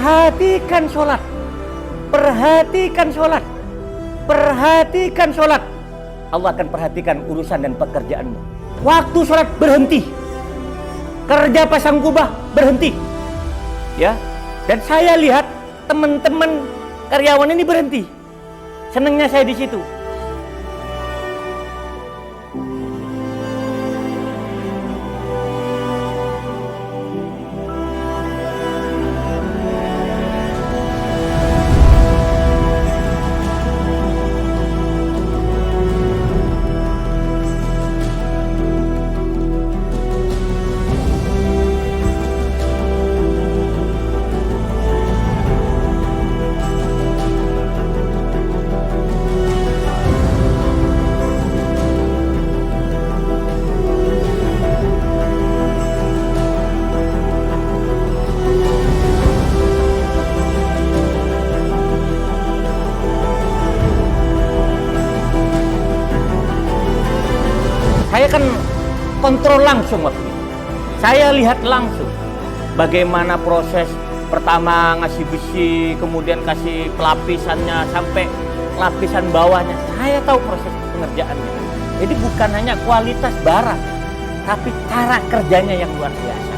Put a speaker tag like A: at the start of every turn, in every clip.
A: perhatikan sholat, perhatikan sholat, perhatikan sholat. Allah akan perhatikan urusan dan pekerjaanmu. Waktu sholat berhenti, kerja pasang kubah berhenti, ya. Dan saya lihat teman-teman karyawan ini berhenti. Senangnya saya di situ. Saya kan kontrol langsung waktu itu. Saya lihat langsung bagaimana proses pertama ngasih besi, kemudian kasih pelapisannya sampai lapisan bawahnya. Saya tahu proses pengerjaannya. Jadi bukan hanya kualitas barang, tapi cara kerjanya yang luar biasa.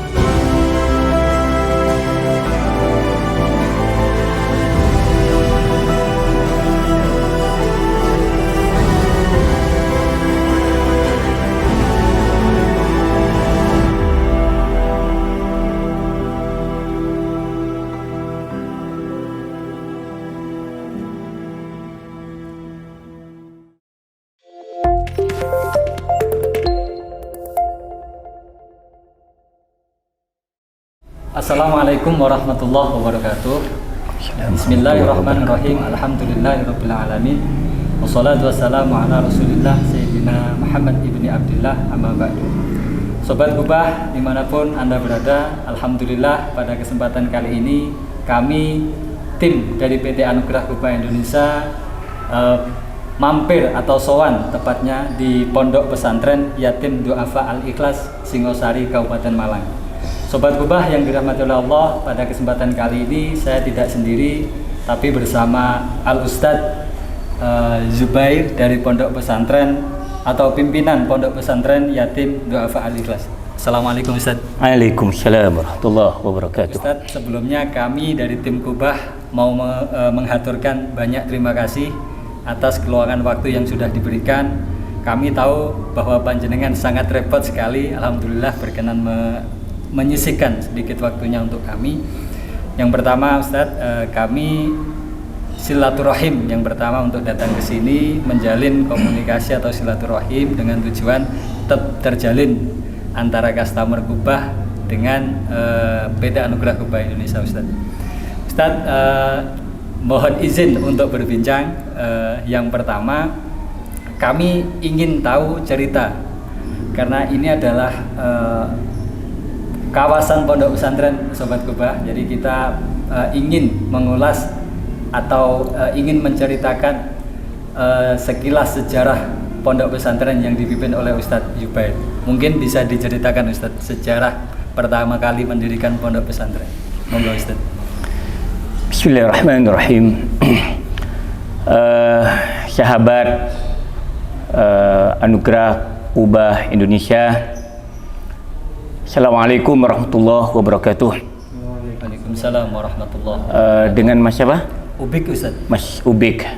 B: Assalamualaikum warahmatullahi wabarakatuh. Bismillahirrahmanirrahim. Alhamdulillahirabbil alamin. Wassalatu wassalamu ala Rasulillah Sayyidina Muhammad ibni Abdillah, amma ba'du. Sobat Kubah dimanapun Anda berada, alhamdulillah pada kesempatan kali ini kami tim dari PT Anugerah Kubah Indonesia mampir atau sowan tepatnya di Pondok Pesantren Yatim Du'afa Al-Ikhlas Singosari, Kabupaten Malang. Sobat Kubah yang dirahmati oleh Allah, pada kesempatan kali ini saya tidak sendiri, tapi bersama Al-Ustadz Zubair dari Pondok Pesantren atau pimpinan Pondok Pesantren Yatim Du'afa Al-Ikhlas. Assalamualaikum Ustadz.
A: Waalaikumsalam warahmatullahi wabarakatuh.
B: Ustadz, sebelumnya kami dari tim Kubah mau menghaturkan banyak terima kasih atas keluangan waktu yang sudah diberikan. Kami tahu bahwa panjenengan sangat repot sekali, alhamdulillah berkenan menyisihkan sedikit waktunya untuk kami. Yang pertama Ustadz, kami silaturahim yang pertama untuk datang ke sini menjalin komunikasi atau silaturahim dengan tujuan tetap terjalin antara customer Kubah dengan PT Anugerah Kubah Indonesia. Ustadz, mohon izin untuk berbincang. Yang pertama, kami ingin tahu cerita karena ini adalah kawasan Pondok Pesantren Sobat Kubah. Jadi kita ingin mengulas atau ingin menceritakan sekilas sejarah Pondok Pesantren yang dipimpin oleh Ustadz Zubair. Mungkin bisa diceritakan Ustadz sejarah pertama kali mendirikan Pondok Pesantren. Monggo Ustadz.
A: Bismillahirrahmanirrahim. Sahabat Anugerah Kubah Indonesia, Assalamualaikum warahmatullahi wabarakatuh.
B: Waalaikumsalam warahmatullahi
A: dengan Mas siapa?
B: Ubik Ustaz.
A: Mas Ubik.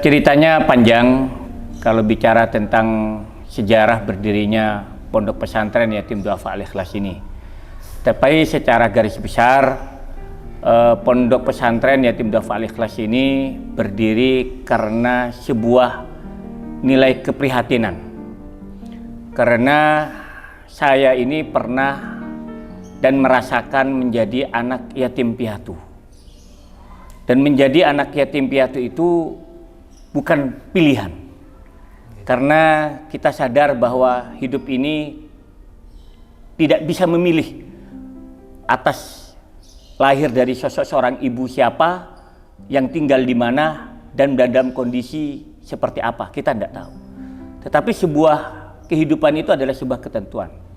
A: Ceritanya panjang kalau bicara tentang sejarah berdirinya Pondok Pesantren Yatim Du'afa Al-Ikhlas ini. Tapi secara garis besar, Pondok Pesantren Yatim Du'afa Al-Ikhlas ini berdiri karena sebuah nilai keprihatinan. Karena saya ini pernah dan merasakan menjadi anak yatim piatu. Dan menjadi anak yatim piatu itu bukan pilihan. Karena kita sadar bahwa hidup ini tidak bisa memilih atas lahir dari sosok seorang ibu siapa, yang tinggal di mana, dan dalam kondisi seperti apa, kita tidak tahu. Tetapi sebuah kehidupan itu adalah sebuah ketentuan.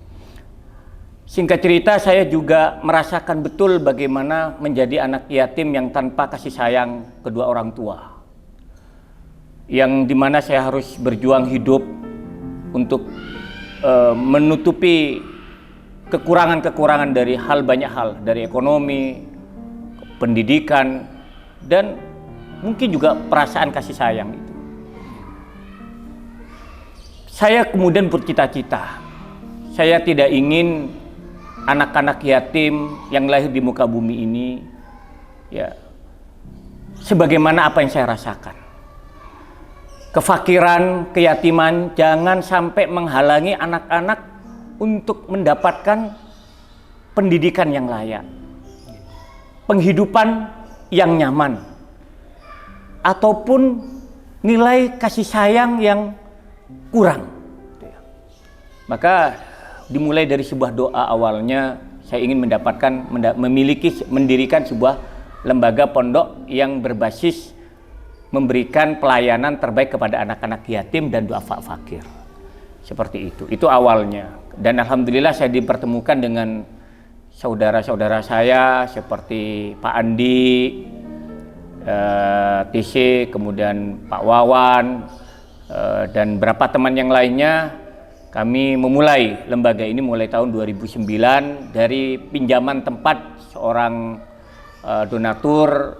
A: Singkat cerita, saya juga merasakan betul bagaimana menjadi anak yatim yang tanpa kasih sayang kedua orang tua, yang dimana saya harus berjuang hidup untuk menutupi kekurangan-kekurangan dari banyak hal, dari ekonomi, pendidikan, dan mungkin juga perasaan kasih sayang itu. Saya kemudian bercita-cita, saya tidak ingin anak-anak yatim yang lahir di muka bumi ini ya sebagaimana apa yang saya rasakan. Kefakiran, keyatiman jangan sampai menghalangi anak-anak untuk mendapatkan pendidikan yang layak, penghidupan yang nyaman, ataupun nilai kasih sayang yang kurang. Maka dimulai dari sebuah doa awalnya, saya ingin mendirikan sebuah lembaga pondok yang berbasis memberikan pelayanan terbaik kepada anak-anak yatim dan duafa fakir. Seperti itu awalnya. Dan alhamdulillah saya dipertemukan dengan saudara-saudara saya seperti Pak Andi, TC, kemudian Pak Wawan, dan beberapa teman yang lainnya. Kami memulai lembaga ini mulai tahun 2009 dari pinjaman tempat seorang donatur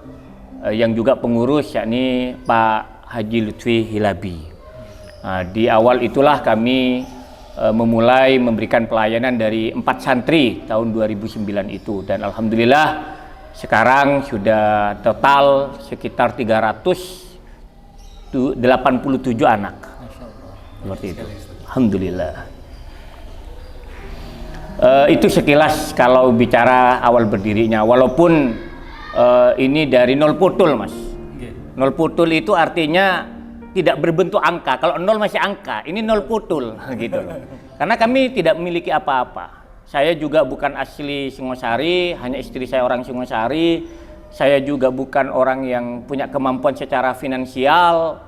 A: yang juga pengurus, yakni Pak Haji Lutfi Hilabi. Nah, di awal itulah kami memulai memberikan pelayanan dari 4 santri tahun 2009 itu, dan alhamdulillah sekarang sudah total sekitar 387 anak. Seperti itu. Alhamdulillah. Itu sekilas kalau bicara awal berdirinya. Walaupun ini dari nol putul, Mas. Nol putul itu artinya tidak berbentuk angka. Kalau nol masih angka, ini nol putul gitu loh. Karena kami tidak memiliki apa-apa. Saya juga bukan asli Singosari, hanya istri saya orang Singosari. Saya juga bukan orang yang punya kemampuan secara finansial,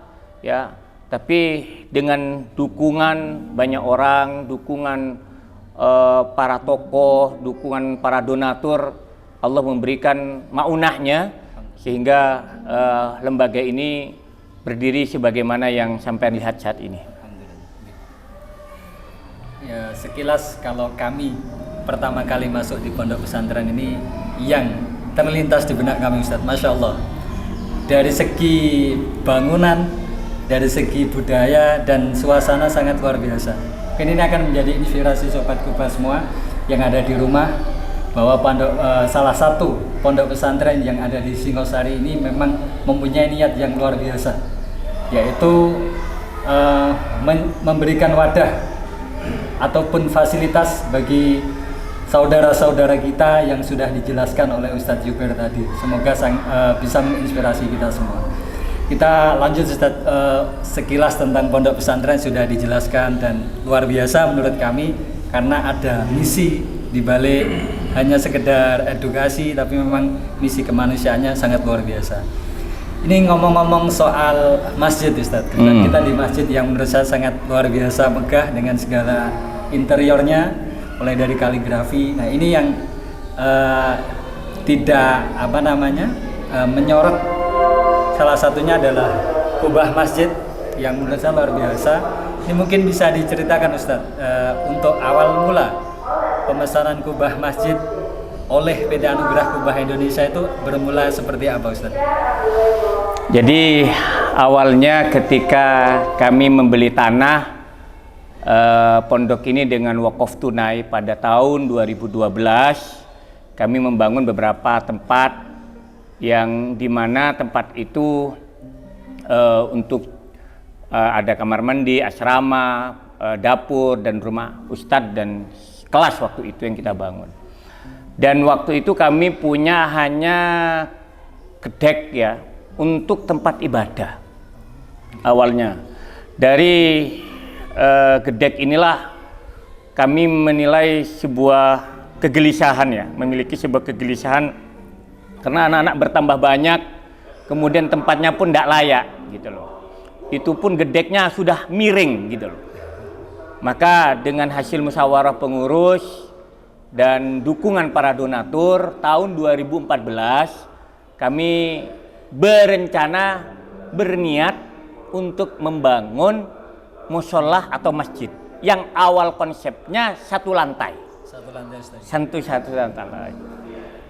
A: ya. Tapi dengan dukungan banyak orang, dukungan para tokoh, dukungan para donatur, Allah memberikan maunahnya sehingga lembaga ini berdiri sebagaimana yang sampai lihat saat ini.
B: Ya, sekilas kalau kami pertama kali masuk di pondok pesantren ini yang terlintas di benak kami, Ustadz, Masya Allah, dari segi bangunan, dari segi budaya dan suasana sangat luar biasa. Ini akan menjadi inspirasi Sobat Kubah semua yang ada di rumah, bahwa salah satu pondok pesantren yang ada di Singosari ini memang mempunyai niat yang luar biasa, yaitu memberikan wadah ataupun fasilitas bagi saudara-saudara kita yang sudah dijelaskan oleh Ustadz Zubair tadi. Semoga bisa menginspirasi kita semua. Kita lanjut, Ustadz, sekilas tentang pondok pesantren sudah dijelaskan dan luar biasa menurut kami karena ada misi di balik hanya sekedar edukasi, tapi memang misi kemanusiaannya sangat luar biasa. Ini ngomong-ngomong soal masjid, Ustadz, kita di masjid yang menurut saya sangat luar biasa megah dengan segala interiornya, mulai dari kaligrafi. Nah, ini yang tidak menyorot. Salah satunya adalah kubah masjid yang menurut saya luar biasa. Ini mungkin bisa diceritakan, Ustadz, untuk awal mula pemesanan kubah masjid oleh PT Anugerah Kubah Indonesia itu bermula seperti apa, Ustadz?
A: Jadi awalnya ketika kami membeli tanah pondok ini dengan wakaf tunai pada tahun 2012, kami membangun beberapa tempat yang dimana tempat itu untuk ada kamar mandi, asrama, dapur, dan rumah ustadz dan kelas waktu itu yang kita bangun. Dan waktu itu kami punya hanya gedek ya untuk tempat ibadah awalnya. Dari gedek inilah kami menilai sebuah kegelisahan ya, memiliki sebuah kegelisahan karena anak-anak bertambah banyak, kemudian tempatnya pun tidak layak gitu loh. Itu pun gedeknya sudah miring gitu loh. Maka dengan hasil musyawarah pengurus, dan dukungan para donatur, tahun 2014 kami berencana, berniat untuk membangun musolah atau masjid yang awal konsepnya satu lantai. Satu lantai.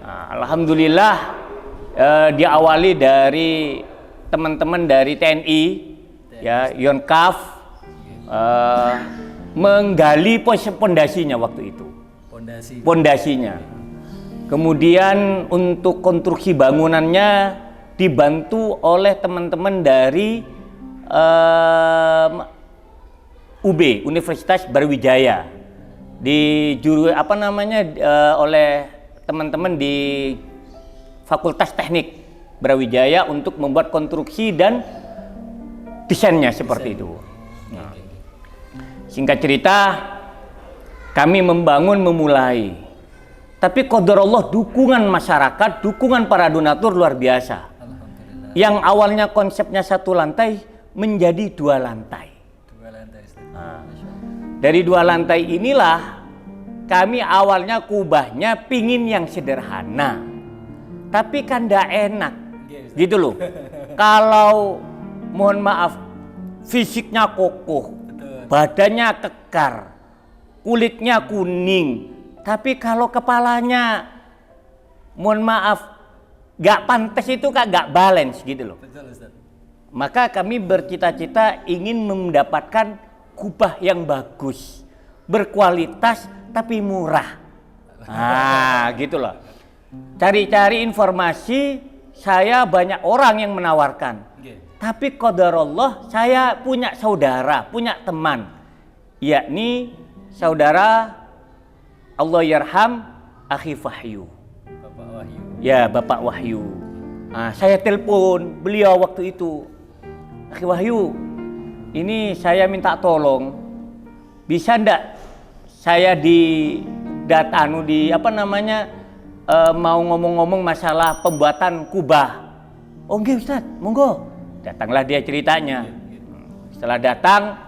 A: Nah, alhamdulillah diawali dari teman-teman dari TNI, ya, Yonkaf, menggali pondasinya waktu itu. Pondasinya. Kemudian untuk konstruksi bangunannya dibantu oleh teman-teman dari UB, Universitas Brawijaya, oleh teman-teman di Fakultas Teknik Brawijaya untuk membuat konstruksi dan desainnya seperti itu. Nah, singkat cerita, kami memulai. Tapi qadarullah, dukungan masyarakat, dukungan para donatur luar biasa. Yang awalnya konsepnya satu lantai menjadi 2 lantai. Nah, dari 2 lantai inilah kami awalnya kubahnya pingin yang sederhana. Tapi kan tidak enak. Gitu loh. Kalau mohon maaf, fisiknya kokoh, badannya kekar, kulitnya kuning, tapi kalau kepalanya mohon maaf gak pantas, itu gak balance gitu loh. Maka kami bercita-cita ingin mendapatkan kubah yang bagus, berkualitas tapi murah. Nah, gitu loh. Cari-cari informasi, saya banyak orang yang menawarkan. Tapi qadarullah, saya punya saudara, punya teman, yakni saudara Allah yarham Akhi Wahyu.
B: Bapak Wahyu.
A: Ya, Bapak Wahyu. Nah, saya telepon beliau waktu itu. Akhi Wahyu, ini saya minta tolong, bisa ndak saya mau ngomong-ngomong masalah pembuatan kubah. Oh nggih Ustaz, monggo. Datanglah dia ceritanya. Setelah datang,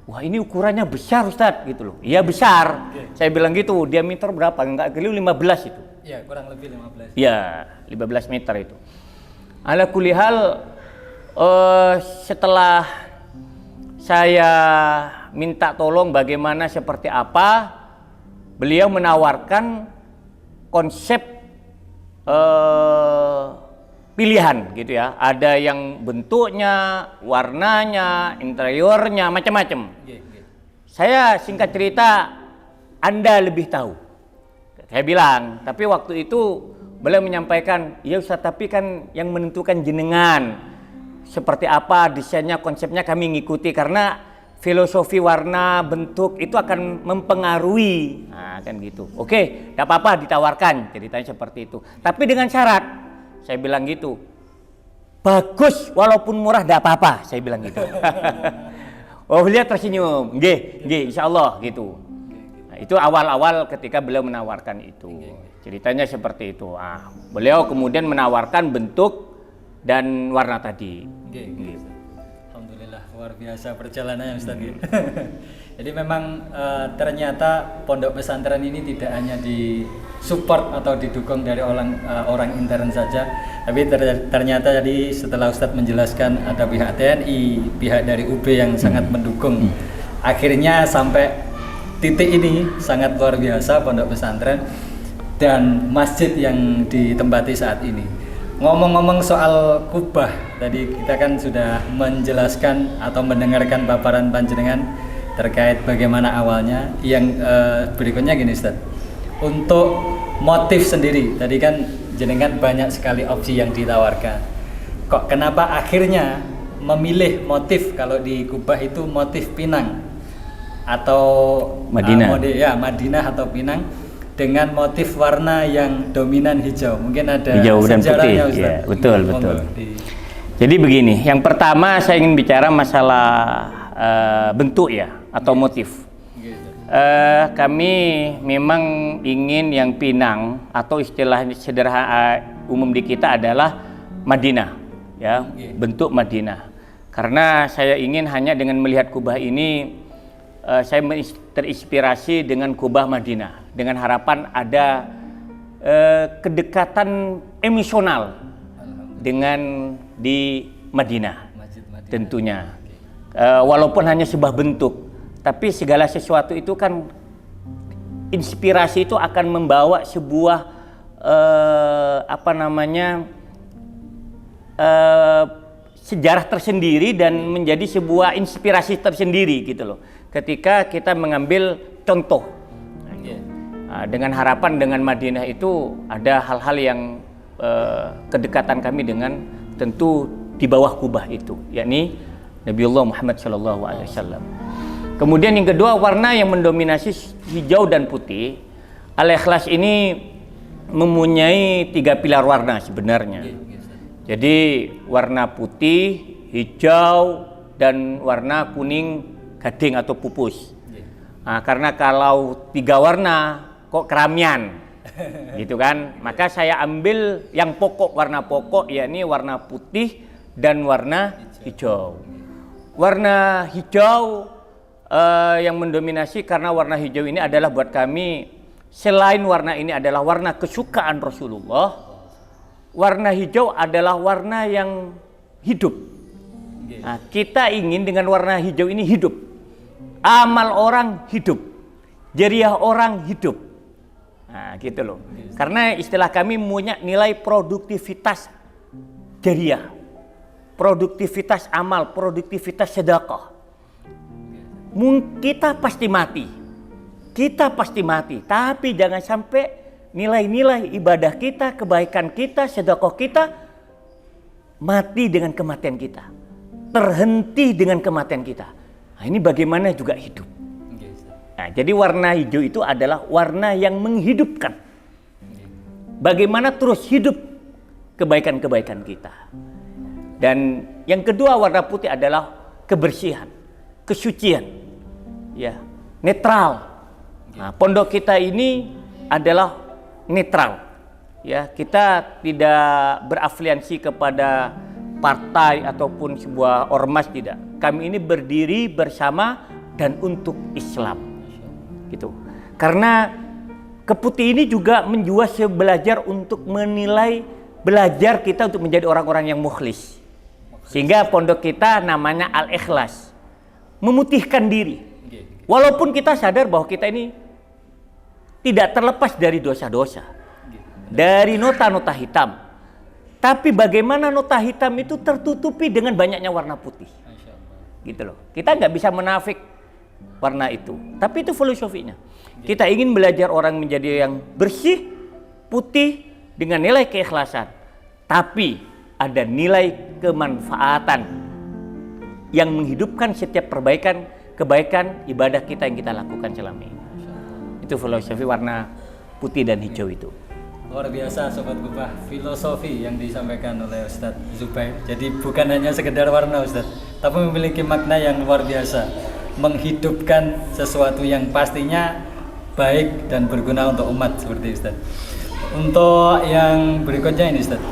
A: wah ini ukurannya besar Ustaz, gitu loh. Iya besar. Saya bilang gitu, diameter berapa? Enggak keliru 15 itu.
B: Iya, kurang lebih 15.
A: Iya, 15 meter itu. Ala kulli hal, setelah saya minta tolong bagaimana seperti apa, beliau menawarkan konsep pilihan gitu ya. Ada yang bentuknya, warnanya, interiornya, macam-macam. Saya singkat cerita, Anda lebih tahu. Saya bilang, tapi waktu itu beliau menyampaikan, ya Ustaz, tapi kan yang menentukan jenengan. Seperti apa desainnya, konsepnya kami ngikuti, karena filosofi warna, bentuk itu akan mempengaruhi. Nah, kan gitu. Oke, tidak apa-apa, ditawarkan, ceritanya seperti itu. Tapi dengan syarat, saya bilang gitu, bagus walaupun murah tidak apa-apa, saya bilang gitu. Oh, beliau tersenyum, nggih, insya Allah gitu. Nah, itu awal-awal ketika beliau menawarkan itu. Ceritanya seperti itu. Ah, beliau kemudian menawarkan bentuk dan warna tadi.
B: Alhamdulillah, luar biasa perjalanannya Ustaz. Jadi memang ternyata pondok pesantren ini tidak hanya disupport atau didukung dari orang intern saja, tapi ternyata tadi setelah Ustadz menjelaskan ada pihak TNI, pihak dari UB yang sangat mendukung. Akhirnya sampai titik ini sangat luar biasa pondok pesantren dan masjid yang ditempati saat ini. Ngomong-ngomong soal kubah, tadi kita kan sudah menjelaskan atau mendengarkan paparan panjenengan terkait bagaimana awalnya. Yang berikutnya gini Ustaz, untuk motif sendiri, tadi kan jenengan banyak sekali opsi yang ditawarkan. Kok kenapa akhirnya memilih motif, kalau di kubah itu motif pinang atau
A: Madinah?
B: Madinah atau pinang, dengan motif warna yang dominan hijau. Mungkin ada
A: hijau dan putih.
B: Ustaz.
A: Ya, betul. Jadi begini, yang pertama saya ingin bicara masalah bentuk ya, atau motif. Kami memang ingin yang pinang, atau istilah sederhana umum di kita adalah Madinah, ya, bentuk Madinah. Karena saya ingin hanya dengan melihat kubah ini saya terinspirasi dengan Kubah Madinah dengan harapan ada kedekatan emosional dengan di Madinah, tentunya. Walaupun hanya sebuah bentuk, tapi segala sesuatu itu kan inspirasi itu akan membawa sebuah sejarah tersendiri dan menjadi sebuah inspirasi tersendiri gitu loh. Ketika kita mengambil contoh, dengan harapan dengan Madinah itu ada hal-hal yang kedekatan kami dengan tentu di bawah kubah itu, yakni Nabiullah Muhammad SAW. Kemudian yang kedua, warna yang mendominasi hijau dan putih. Al-Ikhlas ini mempunyai 3 pilar warna sebenarnya. Jadi warna putih, hijau, dan warna kuning gading atau pupus. Nah, karena kalau 3 warna kok keramian, gitu kan? Maka saya ambil yang pokok, warna pokok, yakni warna putih dan warna hijau. Warna hijau yang mendominasi karena warna hijau ini adalah buat kami, selain warna ini adalah warna kesukaan Rasulullah, warna hijau adalah warna yang hidup. Nah, kita ingin dengan warna hijau ini hidup. Amal orang hidup, jariah orang hidup. Nah, gitu loh. Karena istilah kami punya nilai produktivitas jariah, produktivitas amal, produktivitas sedekah. Kita pasti mati. Kita pasti mati, tapi jangan sampai nilai-nilai ibadah kita, kebaikan kita, sedekah kita mati dengan kematian kita. Terhenti dengan kematian kita. Nah, ini bagaimana juga hidup. Nah, jadi warna hijau itu adalah warna yang menghidupkan. Bagaimana terus hidup kebaikan-kebaikan kita. Dan yang kedua, warna putih adalah kebersihan, kesucian. Ya, netral. Nah, pondok kita ini adalah netral. Ya, kita tidak berafiliasi kepada partai ataupun sebuah ormas, tidak. Kami ini berdiri bersama dan untuk Islam. Gitu. Karena keputih ini juga menjual belajar untuk menilai, belajar kita untuk menjadi orang-orang yang mukhlis. Sehingga pondok kita namanya Al-Ikhlas, memutihkan diri. Walaupun kita sadar bahwa kita ini tidak terlepas dari dosa-dosa, dari nota-nota hitam. Tapi bagaimana nota hitam itu tertutupi dengan banyaknya warna putih. Gitu loh. Kita nggak bisa menafik warna itu. Tapi itu filosofinya. Kita ingin belajar orang menjadi yang bersih, putih, dengan nilai keikhlasan. Tapi ada nilai kemanfaatan yang menghidupkan setiap kebaikan ibadah kita yang kita lakukan selama ini. Itu filosofi warna putih dan hijau itu.
B: Luar biasa Sobat Kubah, filosofi yang disampaikan oleh Ustadz Zubair. Jadi bukan hanya sekedar warna Ustadz, tapi memiliki makna yang luar biasa, menghidupkan sesuatu yang pastinya baik dan berguna untuk umat seperti Ustadz. Untuk yang berikutnya ini Ustadz,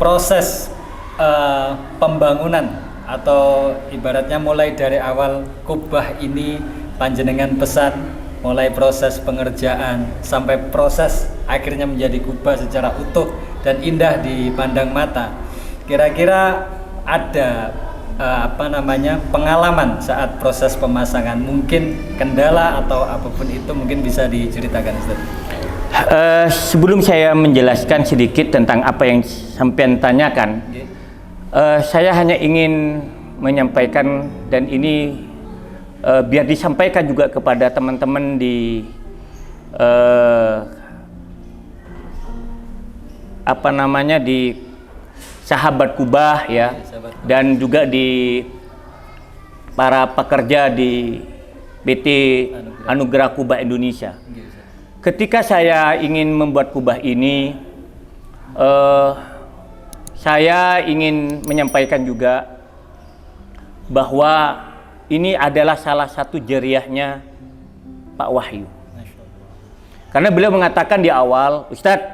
B: proses pembangunan atau ibaratnya mulai dari awal kubah ini panjenengan pesan, mulai proses pengerjaan sampai proses akhirnya menjadi kubah secara utuh dan indah dipandang mata. Kira-kira ada pengalaman saat proses pemasangan, mungkin kendala atau apapun itu mungkin bisa diceritakan Ustaz.
A: Sebelum saya menjelaskan sedikit tentang apa yang sampean tanyakan, saya hanya ingin menyampaikan, dan ini biar disampaikan juga kepada teman-teman di di sahabat Kubah ya, dan juga di para pekerja di PT Anugerah Kubah Indonesia. Ketika saya ingin membuat kubah ini, saya ingin menyampaikan juga bahwa ini adalah salah satu jariahnya Pak Wahyu. Karena beliau mengatakan di awal, Ustadz,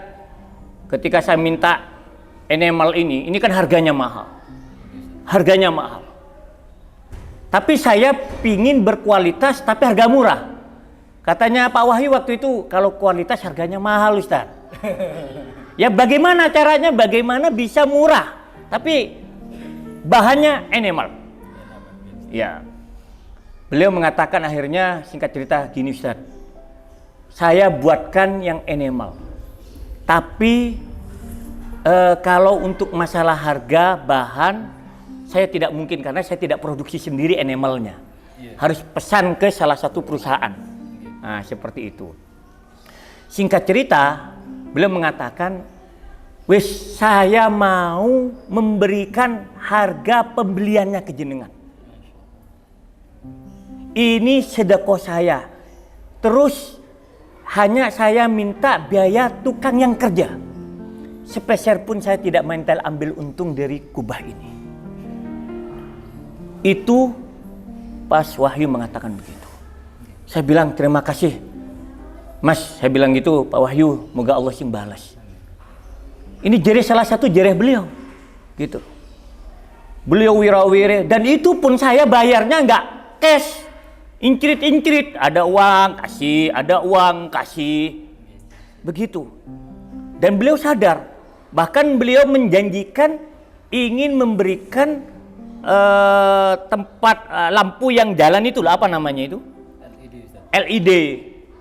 A: ketika saya minta enamel ini kan harganya mahal. Harganya mahal. Tapi saya pingin berkualitas tapi harga murah. Katanya Pak Wahyu waktu itu, kalau kualitas harganya mahal Ustaz. Ya bagaimana caranya, bagaimana bisa murah tapi bahannya animal. Ya, beliau mengatakan akhirnya, singkat cerita gini Ustaz, saya buatkan yang animal. Tapi kalau untuk masalah harga bahan, saya tidak mungkin karena saya tidak produksi sendiri animalnya. Harus pesan ke salah satu perusahaan. Nah, seperti itu. Singkat cerita, beliau mengatakan, wis saya mau memberikan harga pembeliannya ke jenengan. Ini sedekah saya. Terus hanya saya minta biaya tukang yang kerja. Sepeser pun saya tidak mental ambil untung dari kubah ini. Itu pas Wahyu mengatakan begitu. Saya bilang terima kasih Mas, saya bilang gitu Pak Wahyu, moga Allah sing balas. Ini jereh salah satu jereh beliau gitu. Beliau wirawire, dan itu pun saya bayarnya nggak cash, incrit, ada uang kasih, ada uang kasih, begitu. Dan beliau sadar, bahkan beliau menjanjikan ingin memberikan tempat lampu yang jalan itu lah, apa namanya itu? LED.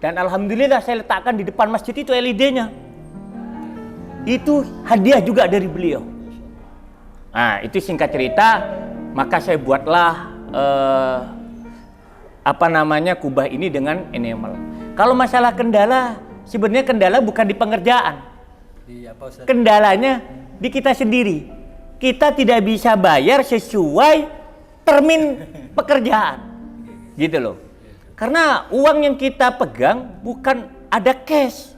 A: Dan alhamdulillah saya letakkan di depan masjid itu LED-nya. Itu hadiah juga dari beliau. Nah, itu singkat cerita, maka saya buatlah kubah ini dengan enamel. Kalau masalah kendala, sebenarnya kendala bukan di pengerjaan. Kendalanya di kita sendiri. Kita tidak bisa bayar sesuai termin pekerjaan. Gitu loh. Karena uang yang kita pegang bukan ada cash.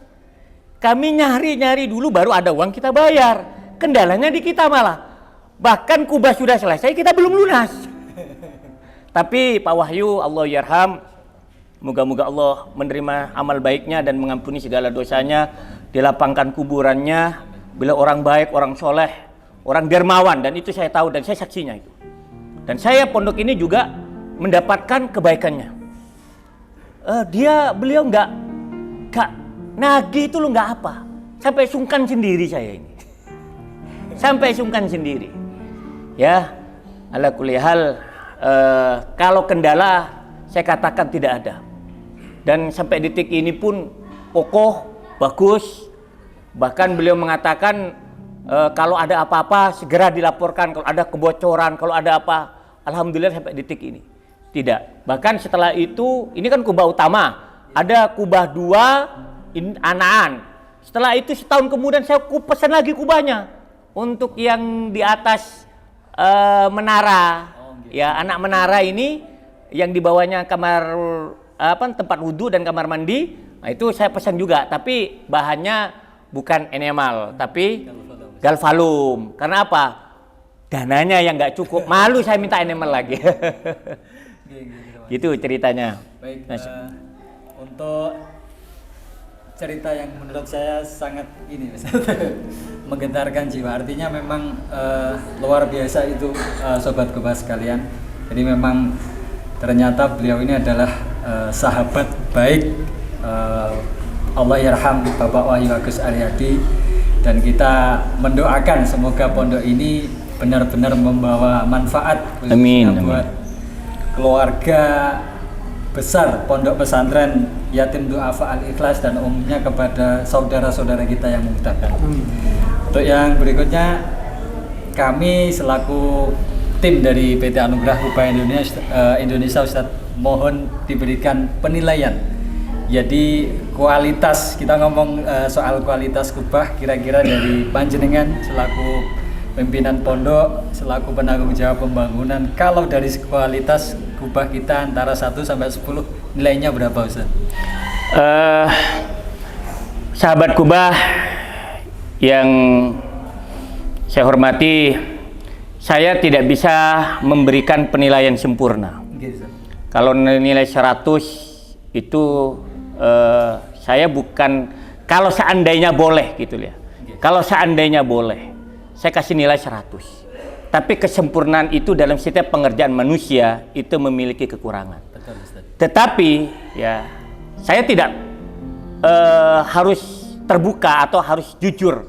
A: Kami nyari dulu baru ada uang kita bayar. Kendalanya di kita malah. Bahkan kubah sudah selesai kita belum lunas. Tapi Pak Wahyu, Allah yarham, moga-moga Allah menerima amal baiknya dan mengampuni segala dosanya, dilapangkan kuburannya. Beliau orang baik, orang soleh, orang dermawan, dan itu saya tahu dan saya saksinya itu. Dan saya pondok ini juga mendapatkan kebaikannya. Beliau nggak nagih itu lo nggak apa, sampai sungkan sendiri saya ini, sampai sungkan sendiri. Ya, ala kulli hal, kalau kendala saya katakan tidak ada. Dan sampai detik ini pun kokoh, bagus. Bahkan beliau mengatakan kalau ada apa-apa segera dilaporkan, kalau ada kebocoran, kalau ada apa, alhamdulillah sampai detik ini tidak. Bahkan setelah itu, ini kan kubah utama, ada kubah 2 anaan. Setelah itu setahun kemudian saya pesan lagi kubahnya untuk yang di atas menara. Ya, anak menara ini yang di bawahnya kamar tempat wudhu dan kamar mandi. Nah, itu saya pesan juga, tapi bahannya bukan enamel, tapi galvalum. Karena apa? Dananya yang nggak cukup. Malu saya minta enamel lagi. Gitu ceritanya.
B: Baik, untuk cerita yang menurut saya sangat menggetarkan jiwa. Artinya memang luar biasa itu sobat kubah sekalian. Jadi memang ternyata beliau ini adalah sahabat baik Allah yarham Bapak Wahyu Agus Aryadi, dan kita mendoakan semoga pondok ini benar-benar membawa manfaat khususnya buat keluarga besar Pondok Pesantren Yatim Du'afa Al-Ikhlas dan umumnya kepada saudara-saudara kita yang membutuhkan. Untuk yang berikutnya, kami selaku tim dari PT Anugerah Kubah Indonesia Ustadz mohon diberikan penilaian. Jadi kualitas, kita ngomong soal kualitas kubah, kira-kira dari panjenengan selaku pimpinan pondok, selaku penanggung jawab pembangunan, kalau dari kualitas kubah kita antara 1 sampai 10, nilainya berapa Ustaz?
A: Sahabat kubah yang saya hormati, saya tidak bisa memberikan penilaian sempurna. Kalau nilai 100 itu saya bukan, kalau seandainya boleh gitu ya. Kalau seandainya boleh, saya kasih nilai 100. Tapi kesempurnaan itu dalam setiap pengerjaan manusia itu memiliki kekurangan.
B: Betul, Ustaz.
A: Tetapi ya saya tidak harus terbuka atau harus jujur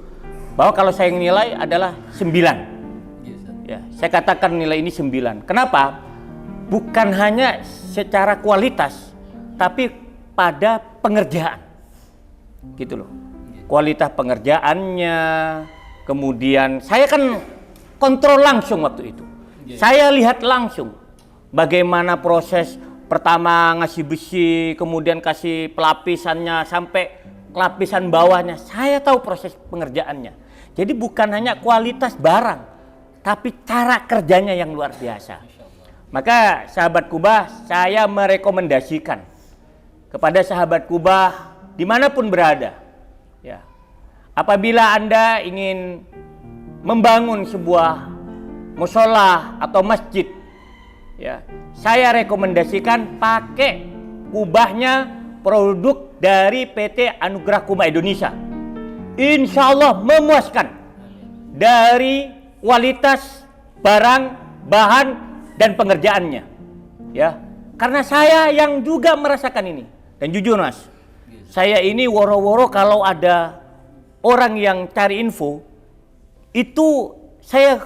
A: bahwa kalau saya nilai adalah 9.
B: Iya, Ustaz.
A: Ya, saya katakan nilai ini 9. Kenapa? Bukan hanya secara kualitas, tapi pada pengerjaan. Gitu loh. Kualitas pengerjaannya, kemudian saya kan kontrol langsung waktu itu. Saya lihat langsung bagaimana proses pertama ngasih besi, kemudian kasih pelapisannya sampai lapisan bawahnya. Saya tahu proses pengerjaannya. Jadi bukan hanya kualitas barang, tapi cara kerjanya yang luar biasa. Maka sahabat Kubah, saya merekomendasikan kepada sahabat Kubah dimanapun berada, ya, apabila Anda ingin membangun sebuah musola atau masjid, ya, saya rekomendasikan pakai kubahnya produk dari PT Anugerah Kubah Indonesia. Insya Allah memuaskan dari kualitas barang, bahan, dan pengerjaannya, ya. Karena saya yang juga merasakan ini. Dan jujur Mas, saya ini woro-woro kalau ada orang yang cari info, itu saya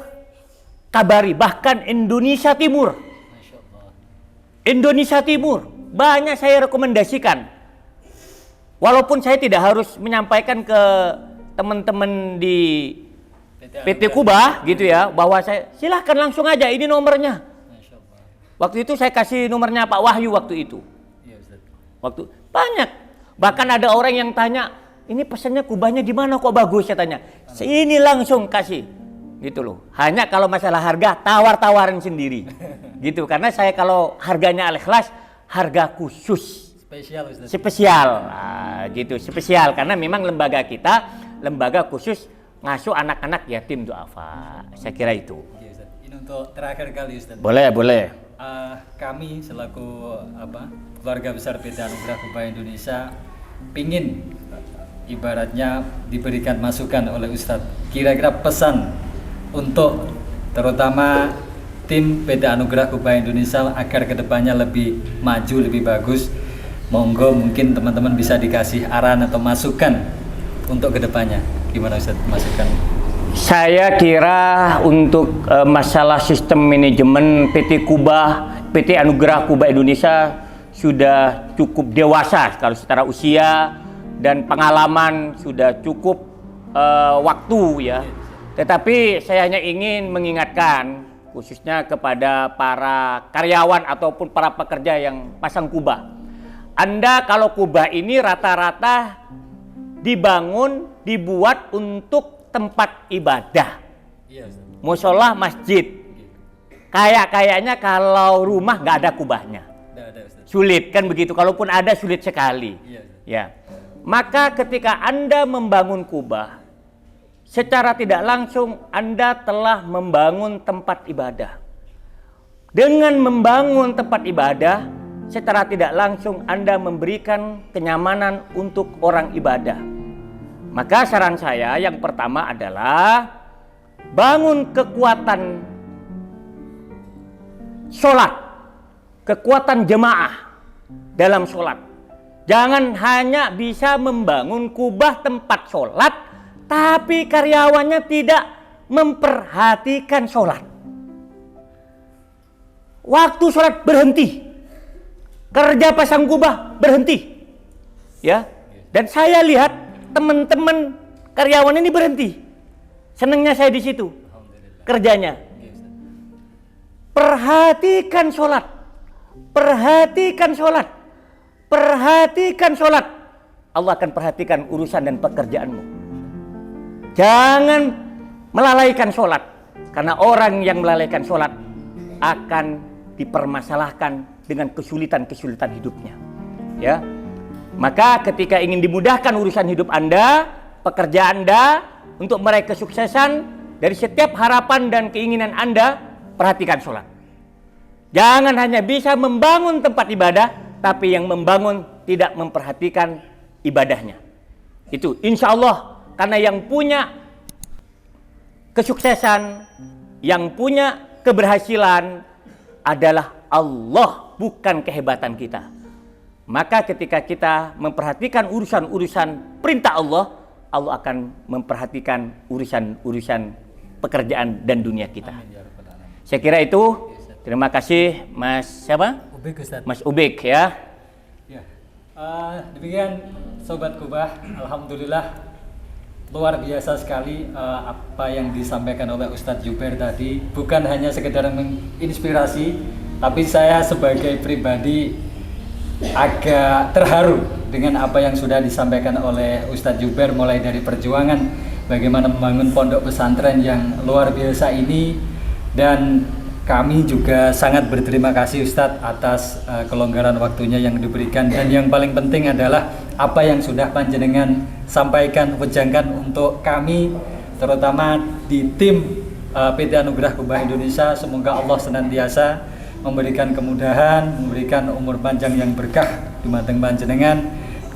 A: kabari, bahkan Indonesia Timur. Indonesia Timur, banyak saya rekomendasikan. Walaupun saya tidak harus menyampaikan ke teman-teman di PT Kubah gitu ya, bahwa saya silahkan langsung aja ini nomornya. Waktu itu saya kasih nomornya Pak Wahyu waktu itu. Waktu banyak, bahkan ada orang yang tanya, ini pesannya kubahnya di mana kok bagus, saya tanya. Ini langsung kasih, gitu loh. Hanya kalau masalah harga tawar-tawaran sendiri, gitu. Karena saya kalau harganya Al-Ikhlas harga khusus.
B: Spesial, Ustaz.
A: Spesial, nah, gitu, spesial karena memang lembaga kita lembaga khusus ngasuh anak-anak yatim duafa. Saya kira itu.
B: Iya, Ustaz. Ini untuk terakhir kali, Ustaz.
A: Boleh.
B: Kami selaku keluarga besar PT Anugerah Kubah Indonesia pingin ibaratnya diberikan masukan oleh Ustadz. Kira-kira pesan untuk terutama tim PT Anugerah Kubah Indonesia agar kedepannya lebih maju, lebih bagus. Monggo mungkin teman-teman bisa dikasih arahan atau masukan untuk kedepannya. Gimana Ustadz masukan?
A: Saya kira untuk masalah sistem manajemen PT Anugerah Kubah Indonesia sudah cukup dewasa kalau secara usia dan pengalaman sudah cukup waktu ya. Tetapi saya hanya ingin mengingatkan khususnya kepada para karyawan ataupun para pekerja yang pasang kubah. Anda kalau kubah ini rata-rata dibuat untuk tempat ibadah, musola, masjid. Kayaknya kalau rumah nggak ada kubahnya, sulit kan begitu. Kalaupun ada sulit sekali. Ya, maka ketika Anda membangun kubah, secara tidak langsung Anda telah membangun tempat ibadah. Dengan membangun tempat ibadah, secara tidak langsung Anda memberikan kenyamanan untuk orang ibadah. Maka saran saya yang pertama adalah bangun kekuatan sholat, kekuatan jemaah dalam sholat. Jangan hanya bisa membangun kubah tempat sholat, tapi karyawannya tidak memperhatikan sholat. Waktu sholat berhenti, kerja pasang kubah berhenti, ya. Dan saya lihat teman-teman karyawan ini berhenti. Senangnya saya di situ kerjanya. Perhatikan sholat, perhatikan sholat, perhatikan sholat. Allah akan perhatikan urusan dan pekerjaanmu. Jangan melalaikan sholat, karena orang yang melalaikan sholat akan dipermasalahkan dengan kesulitan-kesulitan hidupnya. Ya, maka ketika ingin dimudahkan urusan hidup Anda, pekerja Anda, untuk meraih kesuksesan dari setiap harapan dan keinginan Anda, perhatikan sholat. Jangan hanya bisa membangun tempat ibadah, tapi yang membangun tidak memperhatikan ibadahnya. Itu insya Allah, karena yang punya kesuksesan, yang punya keberhasilan adalah Allah, bukan kehebatan kita. Maka ketika kita memperhatikan urusan-urusan perintah Allah, Allah akan memperhatikan urusan-urusan pekerjaan dan dunia kita. Saya kira itu. Terima kasih Mas siapa?
B: Ubik, Ustaz.
A: Mas Ubik ya.
B: Ya. Demikian Sobat Kubah, alhamdulillah luar biasa sekali apa yang disampaikan oleh Ustadz Jubair tadi. Bukan hanya sekedar menginspirasi, tapi saya sebagai pribadi agak terharu dengan apa yang sudah disampaikan oleh Ustadz Jubair, mulai dari perjuangan bagaimana membangun pondok pesantren yang luar biasa ini. Dan kami juga sangat berterima kasih Ustadz atas kelonggaran waktunya yang diberikan, dan yang paling penting adalah apa yang sudah panjenengan sampaikan, wejangkan untuk kami, terutama di tim PT Anugerah Kubah Indonesia. Semoga Allah senantiasa memberikan kemudahan, memberikan umur panjang yang berkah di mateng panjenengan,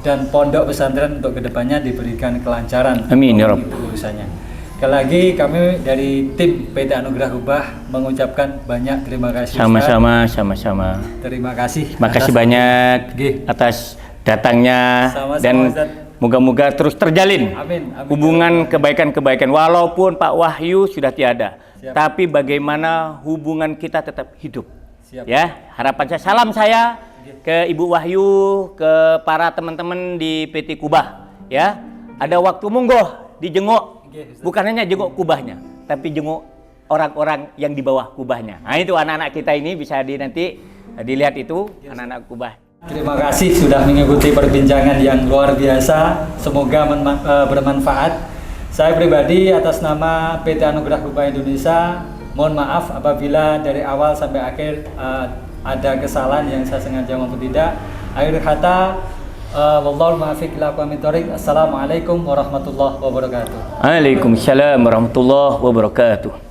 B: dan pondok pesantren untuk kedepannya diberikan kelancaran.
A: Amin ya Rabb.
B: Itu urusannya. Sekali lagi kami dari tim PT Anugerah Kubah mengucapkan banyak terima kasih.
A: Sama-sama.
B: Terima kasih.
A: Makasih banyak atas datangnya.
B: Sama-sama,
A: dan
B: Ustaz.
A: moga-moga terus terjalin
B: Amin.
A: hubungan kebaikan-kebaikan, walaupun Pak Wahyu sudah tiada.
B: Siap.
A: Tapi bagaimana hubungan kita tetap hidup.
B: Siap.
A: Ya, harapan saya, salam saya ke Ibu Wahyu, ke para teman-teman di PT Kubah ya. Ada waktu monggo dijenguk. Bukan hanya jenguk kubahnya, tapi jenguk orang-orang yang di bawah kubahnya. Nah itu anak-anak kita ini bisa nanti dilihat itu anak-anak kubah.
B: Terima kasih sudah mengikuti perbincangan yang luar biasa. Semoga bermanfaat. Saya pribadi atas nama PT Anugerah Kubah Indonesia, mohon maaf apabila dari awal sampai akhir ada kesalahan yang saya sengaja maupun tidak. Akhir kata, wallahul muwaffiq ila aqwamit thoriq. Assalamualaikum warahmatullahi wabarakatuh.
A: Waalaikumsalam warahmatullahi wabarakatuh.